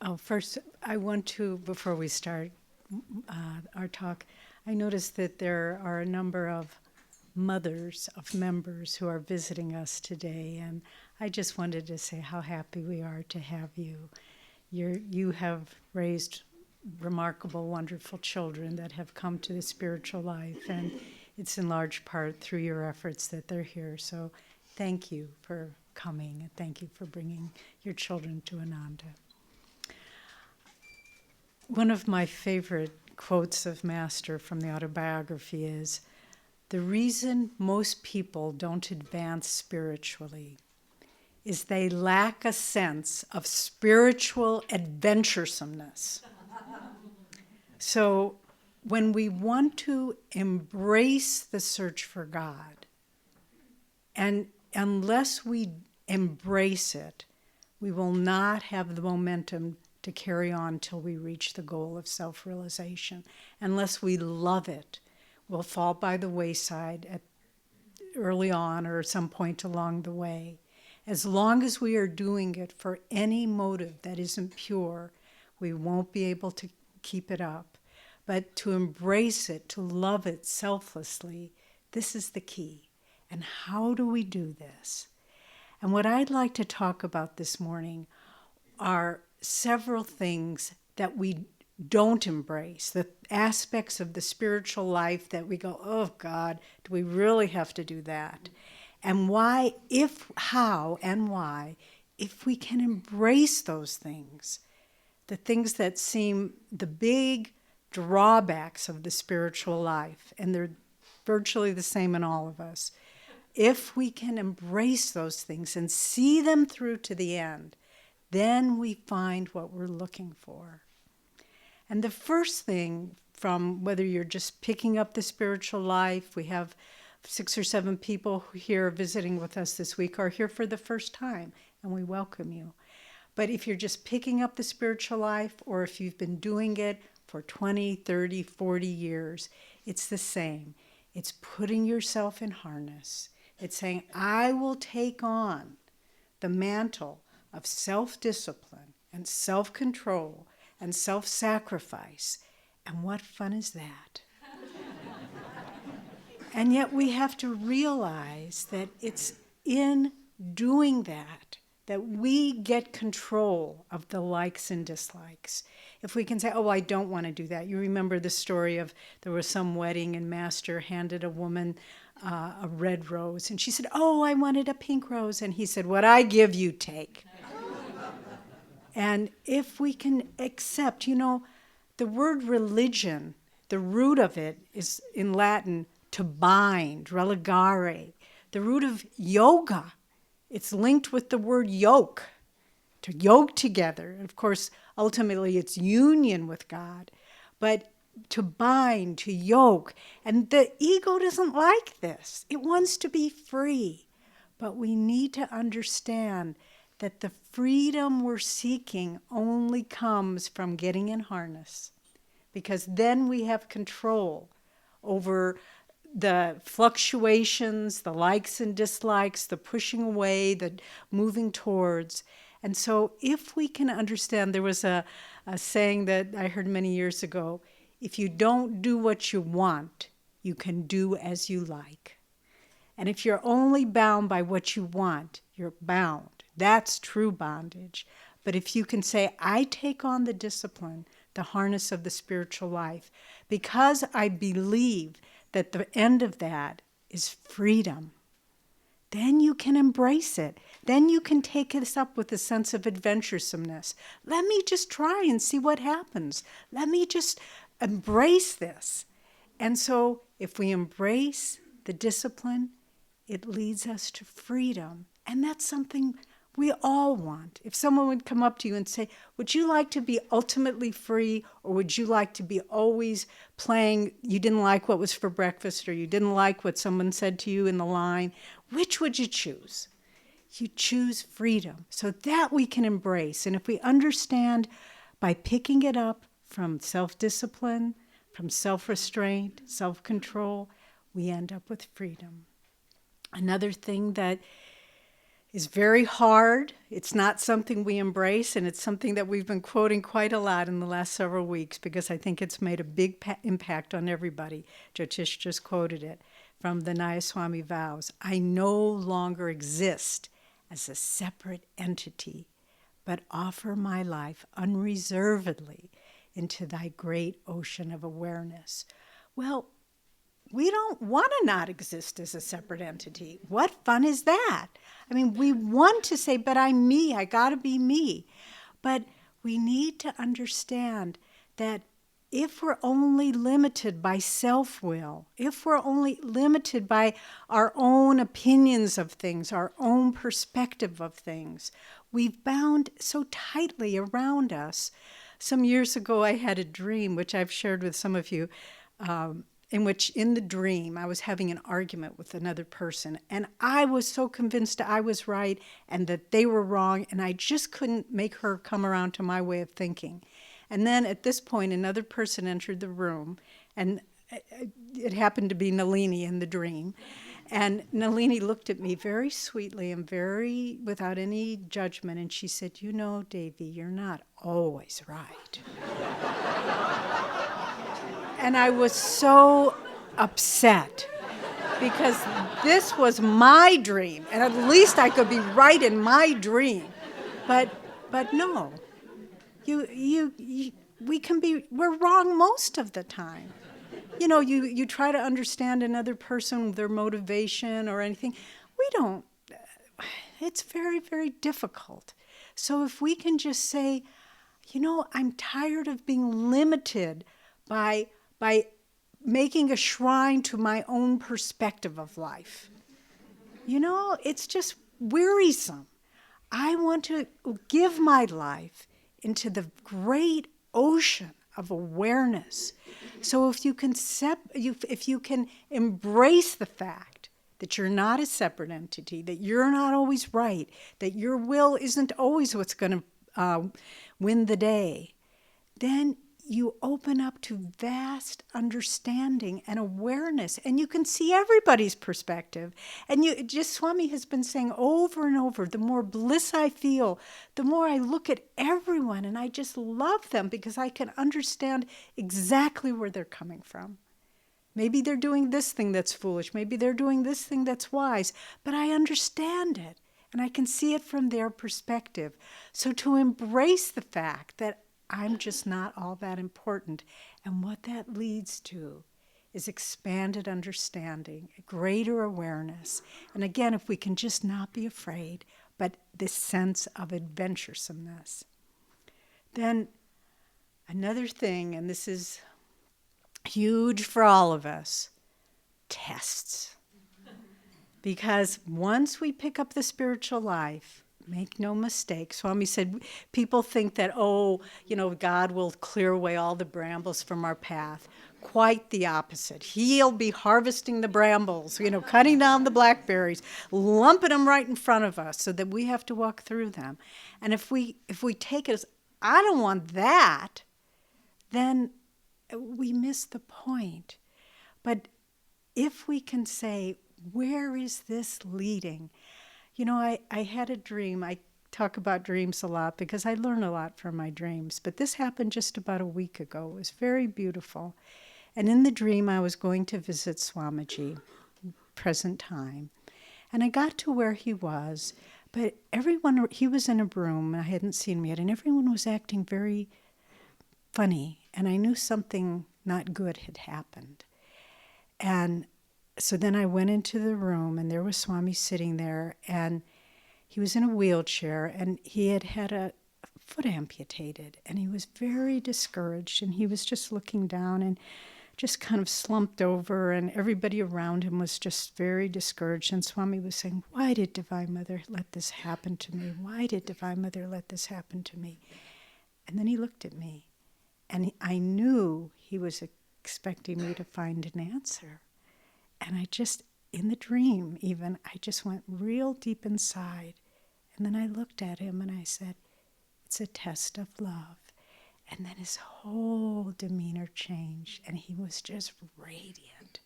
Oh, first, I want to, before we start our talk, I noticed that there are a number of mothers of members who are visiting us today, and I just wanted to say how happy we are to have you. You have raised remarkable, wonderful children that have come to the spiritual life, and it's in large part through your efforts that they're here. So thank you for coming, and thank you for bringing your children to Ananda. One of my favorite quotes of Master from the autobiography is, "The reason most people don't advance spiritually is they lack a sense of spiritual adventuresomeness." So when we want to embrace the search for God, and unless we embrace it, we will not have the momentum to carry on till we reach the goal of self-realization. Unless we love it, we'll fall by the wayside early on or some point along the way. As long as we are doing it for any motive that isn't pure, we won't be able to keep it up. But to embrace it, to love it selflessly, this is the key. And how do we do this? And what I'd like to talk about this morning are several things that we don't embrace, the aspects of the spiritual life that we go, oh God, do we really have to do that? And why, how and why, if we can embrace those things, the things that seem the big drawbacks of the spiritual life, and they're virtually the same in all of us, if we can embrace those things and see them through to the end, then we find what we're looking for. And the first thing, from whether you're just picking up the spiritual life, we have 6 or 7 people here visiting with us this week are here for the first time, and we welcome you. But if you're just picking up the spiritual life, or if you've been doing it for 20, 30, 40 years, it's the same. It's putting yourself in harness. It's saying, I will take on the mantle of self-discipline and self-control and self-sacrifice. And what fun is that? And yet we have to realize that it's in doing that that we get control of the likes and dislikes. If we can say, oh, I don't want to do that. You remember the story of there was some wedding and Master handed a woman a red rose. And she said, oh, I wanted a pink rose. And he said, what I give, you take. And if we can accept, the word religion, the root of it is in Latin, to bind, religare. The root of yoga, it's linked with the word yoke, to yoke together. And of course, ultimately it's union with God. But to bind, to yoke. And the ego doesn't like this. It wants to be free. But we need to understand that the freedom we're seeking only comes from getting in harness. Because then we have control over the fluctuations, the likes and dislikes, the pushing away, the moving towards. And so if we can understand, there was a saying that I heard many years ago, if you don't do what you want, you can do as you like. And if you're only bound by what you want, you're bound. That's true bondage. But if you can say, I take on the discipline, the harness of the spiritual life, because I believe that the end of that is freedom, then you can embrace it. Then you can take this up with a sense of adventuresomeness. Let me just try and see what happens. Let me just embrace this. And so if we embrace the discipline, it leads us to freedom. And that's something we all want. If someone would come up to you and say, would you like to be ultimately free, or would you like to be always playing, you didn't like what was for breakfast, or you didn't like what someone said to you in the line, which would you choose? You choose freedom. So that we can embrace. And if we understand by picking it up from self-discipline, from self-restraint, self-control, we end up with freedom. Another thing that is very hard. It's not something we embrace, and it's something that we've been quoting quite a lot in the last several weeks because I think it's made a big impact on everybody. Jyotish just quoted it from the Nayaswami vows. I no longer exist as a separate entity, but offer my life unreservedly into thy great ocean of awareness. Well, we don't want to not exist as a separate entity. What fun is that? I mean, we want to say, but I'm me, I gotta be me. But we need to understand that if we're only limited by self-will, if we're only limited by our own opinions of things, our own perspective of things, we've bound so tightly around us. Some years ago, I had a dream, which I've shared with some of you, in which in the dream I was having an argument with another person, and I was so convinced I was right and that they were wrong, and I just couldn't make her come around to my way of thinking. And then at this point, another person entered the room, and it happened to be Nalini in the dream. And Nalini looked at me very sweetly and very without any judgment, and she said, "You know, Devi, you're not always right." And I was so upset because this was my dream, and at least I could be right in my dream. But no, we're wrong most of the time. You know, you try to understand another person, their motivation or anything. We don't. It's very, very difficult. So if we can just say, you know, I'm tired of being limited by making a shrine to my own perspective of life. You know, it's just wearisome. I want to give my life into the great ocean of awareness. So if you can embrace the fact that you're not a separate entity, that you're not always right, that your will isn't always what's going to win the day, then you open up to vast understanding and awareness, and you can see everybody's perspective. And Swami has been saying over and over, the more bliss I feel, the more I look at everyone, and I just love them because I can understand exactly where they're coming from. Maybe they're doing this thing that's foolish, maybe they're doing this thing that's wise, but I understand it, and I can see it from their perspective. So to embrace the fact that I'm just not all that important. And what that leads to is expanded understanding, greater awareness. And again, if we can just not be afraid, but this sense of adventuresomeness. Then another thing, and this is huge for all of us, tests. Because once we pick up the spiritual life, make no mistake. Swami said, people think that, God will clear away all the brambles from our path. Quite the opposite. He'll be harvesting the brambles, cutting down the blackberries, lumping them right in front of us so that we have to walk through them. And if we take it as, I don't want that, then we miss the point. But if we can say, where is this leading? I had a dream. I talk about dreams a lot because I learn a lot from my dreams. But this happened just about a week ago. It was very beautiful. And in the dream, I was going to visit Swamiji, present time. And I got to where he was, but he was in a room, and I hadn't seen him yet, and everyone was acting very funny. And I knew something not good had happened. And so then I went into the room, and there was Swami sitting there, and he was in a wheelchair, and he had a foot amputated, and he was very discouraged, and he was just looking down and just kind of slumped over, and everybody around him was just very discouraged. And Swami was saying, "Why did Divine Mother let this happen to me? Why did Divine Mother let this happen to me?" And then he looked at me, and I knew he was expecting me to find an answer. And in the dream even, I just went real deep inside. And then I looked at him and I said, "It's a test of love." And then his whole demeanor changed, and he was just radiant.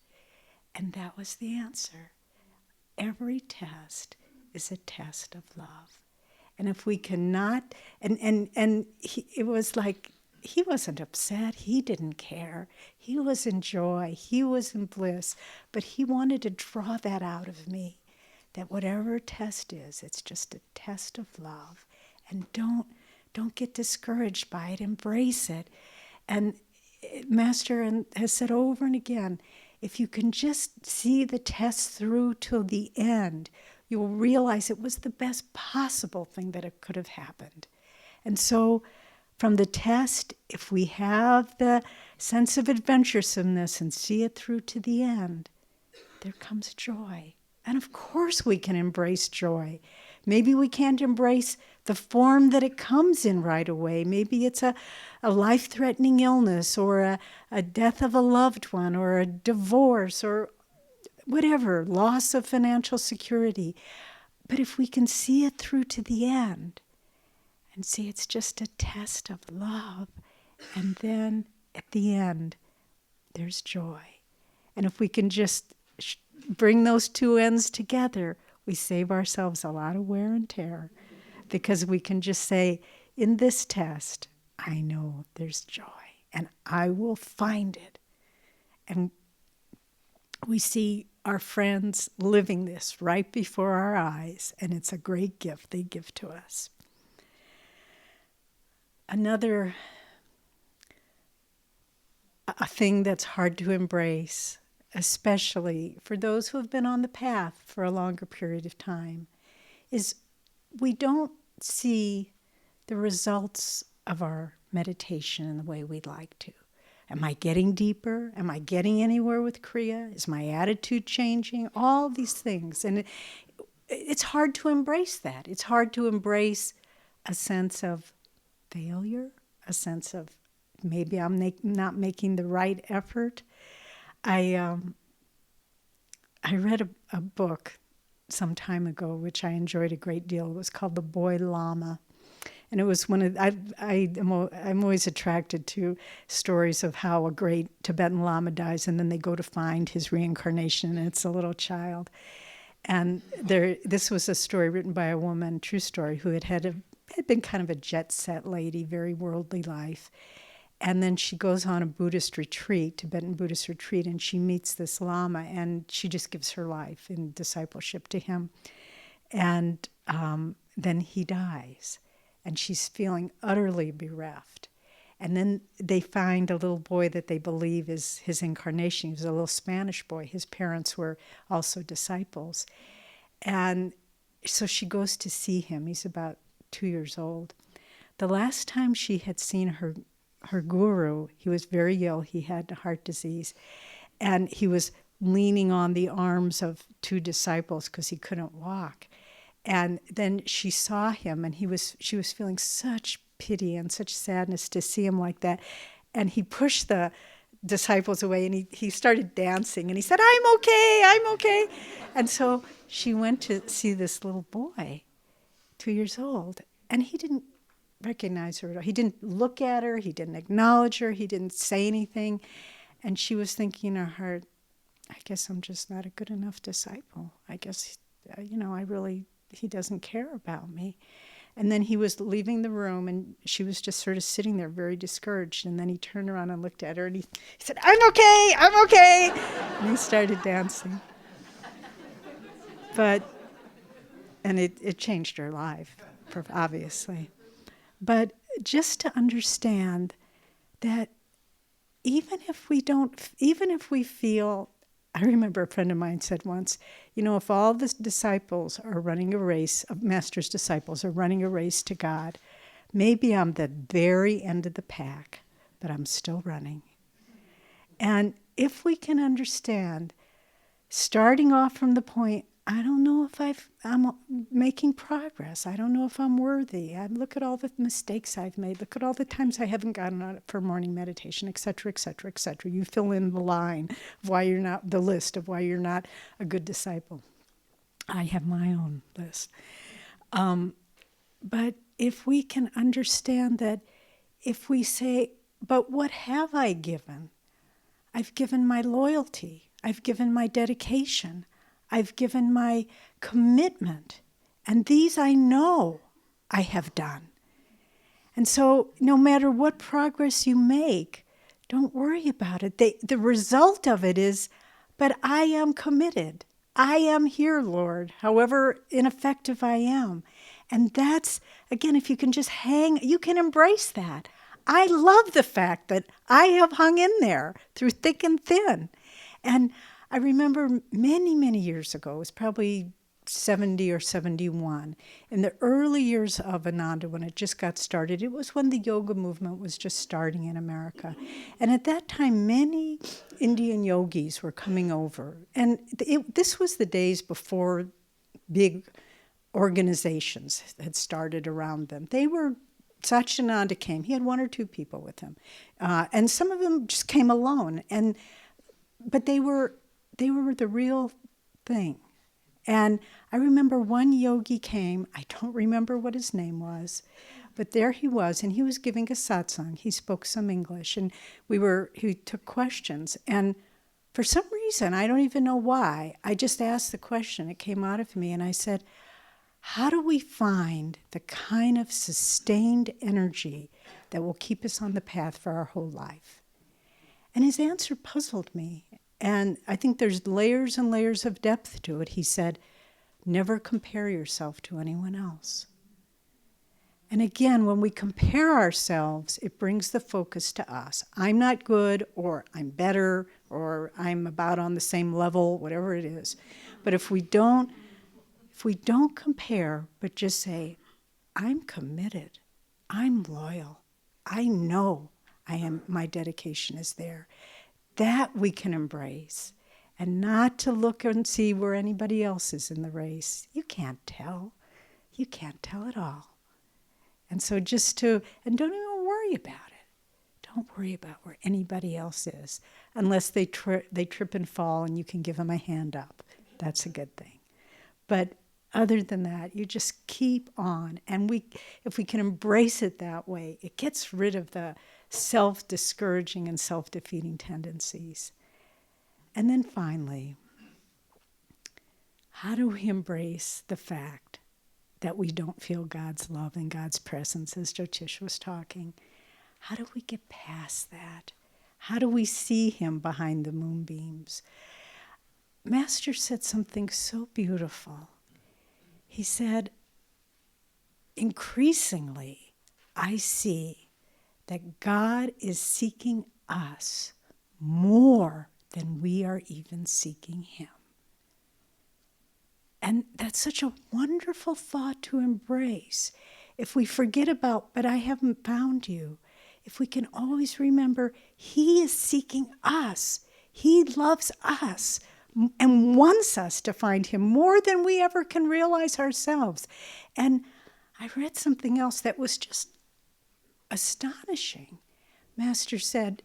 And that was the answer. Every test is a test of love. And if we cannot, it was like, he wasn't upset. He didn't care. He was in joy. He was in bliss. But he wanted to draw that out of me, that whatever test is, it's just a test of love. And don't get discouraged by it. Embrace it. And Master has said over and again, if you can just see the test through till the end, you will realize it was the best possible thing that it could have happened. And so from the test, if we have the sense of adventuresomeness and see it through to the end, there comes joy. And of course we can embrace joy. Maybe we can't embrace the form that it comes in right away. Maybe it's a life-threatening illness or a death of a loved one or a divorce or whatever, loss of financial security. But if we can see it through to the end and see it's just a test of love, and then at the end, there's joy. And if we can just bring those two ends together, we save ourselves a lot of wear and tear, because we can just say, in this test, I know there's joy, and I will find it. And we see our friends living this right before our eyes, and it's a great gift they give to us. Another a thing that's hard to embrace, especially for those who have been on the path for a longer period of time, is we don't see the results of our meditation in the way we'd like to. Am I getting deeper? Am I getting anywhere with Kriya? Is my attitude changing? All these things. And it's hard to embrace that. It's hard to embrace a sense of failure, a sense of maybe I'm not making the right effort. I read a book some time ago, which I enjoyed a great deal. It was called The Boy Lama. And it was I'm always attracted to stories of how a great Tibetan Lama dies and then they go to find his reincarnation, and it's a little child. And this was a story written by a woman, true story, who had been kind of a jet-set lady, very worldly life. And then she goes on a Buddhist retreat, Tibetan Buddhist retreat, and she meets this Lama, and she just gives her life in discipleship to him. And then he dies. And she's feeling utterly bereft. And then they find a little boy that they believe is his incarnation. He was a little Spanish boy. His parents were also disciples. And so she goes to see him. He's about 2 years old. The last time she had seen her guru, he was very ill. He had heart disease. And he was leaning on the arms of two disciples because he couldn't walk. And then she saw him, and she was feeling such pity and such sadness to see him like that. And he pushed the disciples away, and he started dancing, and he said, I'm okay. And so she went to see this little boy, 2 years old, and he didn't recognize her at all. He didn't look at her. He didn't acknowledge her. He didn't say anything. And she was thinking in her heart, I guess I'm just not a good enough disciple. I guess, he doesn't care about me. And then he was leaving the room, and she was just sort of sitting there very discouraged. And then he turned around and looked at her, and he said, I'm okay. And he started dancing. And it changed her life, obviously. But just to understand that even if we feel, I remember a friend of mine said once, if all the disciples are running a race, Master's disciples are running a race to God, maybe I'm the very end of the pack, but I'm still running. And if we can understand, starting off from the point, I don't know if I'm making progress. I don't know if I'm worthy. Look at all the mistakes I've made. Look at all the times I haven't gotten on it for morning meditation, et cetera, et cetera, et cetera. You fill in the line of why you're not, the list of why you're not a good disciple. I have my own list. But if we can understand that, if we say, but what have I given? I've given my loyalty. I've given my dedication. I've given my commitment. And these I know I have done. And so no matter what progress you make, don't worry about it. The result of it is, but I am committed. I am here, Lord, however ineffective I am. And that's, again, if you can just hang, you can embrace that. I love the fact that I have hung in there through thick and thin. And I remember many, many years ago, it was probably 70 or 71, in the early years of Ananda, when it just got started. It was when the yoga movement was just starting in America. And at that time, many Indian yogis were coming over. And this was the days before big organizations had started around them. They were, Satchidananda came. He had one or two people with him. And some of them just came alone. But they were the real thing. And I remember one yogi came, I don't remember what his name was, but there he was, and he was giving a satsang. He spoke some English, and he took questions. And for some reason, I don't even know why, I just asked the question. It came out of me, and I said, how do we find the kind of sustained energy that will keep us on the path for our whole life? And his answer puzzled me. And I think there's layers and layers of depth to it. He said, never compare yourself to anyone else. And again, when we compare ourselves, it brings the focus to us. I'm not good, or I'm better, or I'm about on the same level, whatever it is. But if we don't compare, but just say, I'm committed, I'm loyal, I know my dedication is there, that we can embrace, and not to look and see where anybody else is in the race. You can't tell. You can't tell at all. And so and don't even worry about it. Don't worry about where anybody else is, unless they trip and fall and you can give them a hand up. That's a good thing. But other than that, you just keep on. And if we can embrace it that way, it gets rid of the self-discouraging and self-defeating tendencies. And then finally, how do we embrace the fact that we don't feel God's love and God's presence, as Jyotish was talking? How do we get past that? How do we see him behind the moonbeams? Master said something so beautiful. He said, increasingly, I see that God is seeking us more than we are even seeking him. And that's such a wonderful thought to embrace. If we forget about, but I haven't found you, if we can always remember, he is seeking us. He loves us and wants us to find him more than we ever can realize ourselves. And I read something else that was just astonishing. Master said,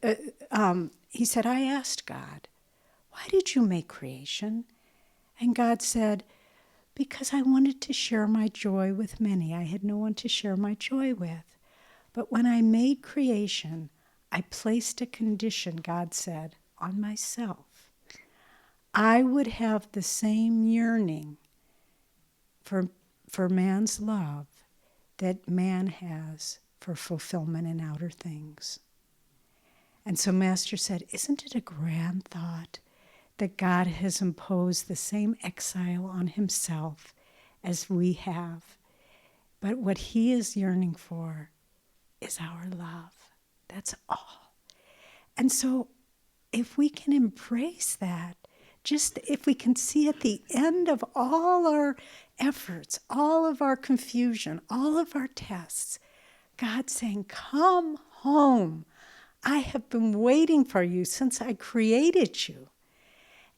he said, I asked God, why did you make creation? And God said, because I wanted to share my joy with many. I had no one to share my joy with. But when I made creation, I placed a condition, God said, on myself. I would have the same yearning for man's love that man has for fulfillment in outer things. And so Master said, isn't it a grand thought that God has imposed the same exile on himself as we have? But what he is yearning for is our love. That's all. And so if we can embrace that, just if we can see at the end of all our efforts, all of our confusion, all of our tests, God saying, come home. I have been waiting for you since I created you.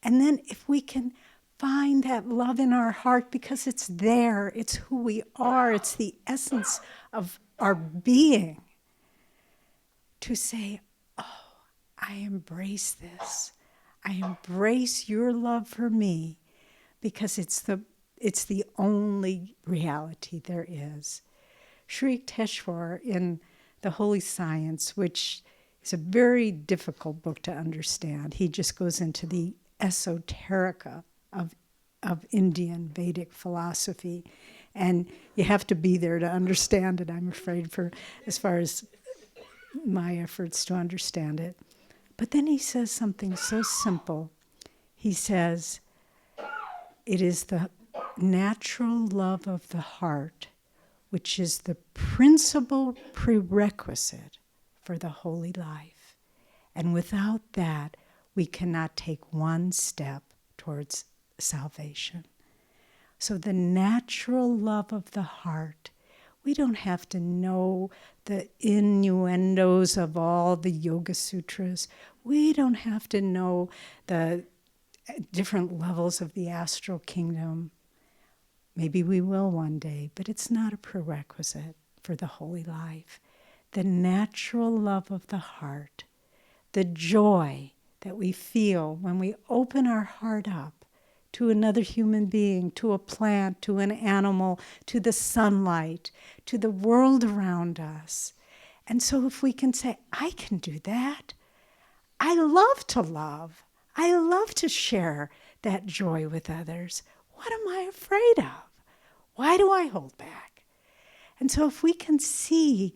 And then if we can find that love in our heart, because it's there, it's who we are, it's the essence of our being, to say, oh, I embrace this. I embrace your love for me, because it's the only reality there is. Sri Yukteswar, in The Holy Science, which is a very difficult book to understand, he just goes into the esoterica of Indian Vedic philosophy. And you have to be there to understand it, I'm afraid, for as far as my efforts to understand it. But then he says something so simple. He says, it is the natural love of the heart which is the principal prerequisite for the holy life. And without that, we cannot take one step towards salvation. So the natural love of the heart, we don't have to know the innuendos of all the Yoga Sutras. We don't have to know the different levels of the astral kingdom. Maybe we will one day, but it's not a prerequisite for the holy life. The natural love of the heart, the joy that we feel when we open our heart up to another human being, to a plant, to an animal, to the sunlight, to the world around us. And so if we can say, I can do that. I love to love. I love to share that joy with others. What am I afraid of? Why do I hold back? And so if we can see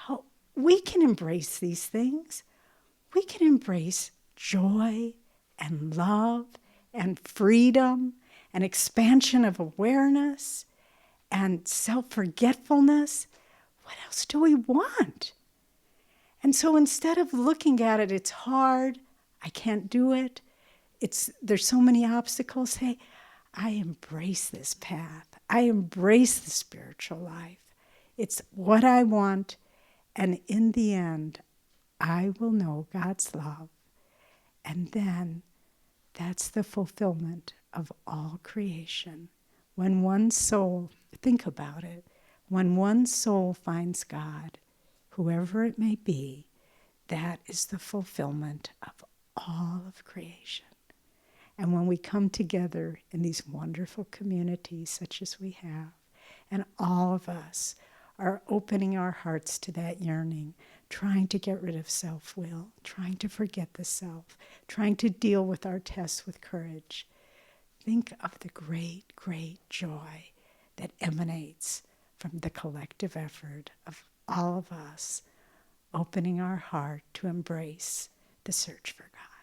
how we can embrace these things, we can embrace joy and love and freedom and expansion of awareness and self-forgetfulness. What else do we want? And so instead of looking at it, it's hard, I can't do it, there's so many obstacles, hey, I embrace this path. I embrace the spiritual life. It's what I want, and in the end, I will know God's love. And then that's the fulfillment of all creation. When one soul, think about it, when one soul finds God, whoever it may be, that is the fulfillment of all of creation. And when we come together in these wonderful communities such as we have, and all of us are opening our hearts to that yearning, trying to get rid of self-will, trying to forget the self, trying to deal with our tests with courage, think of the great, great joy that emanates from the collective effort of all of us opening our heart to embrace the search for God.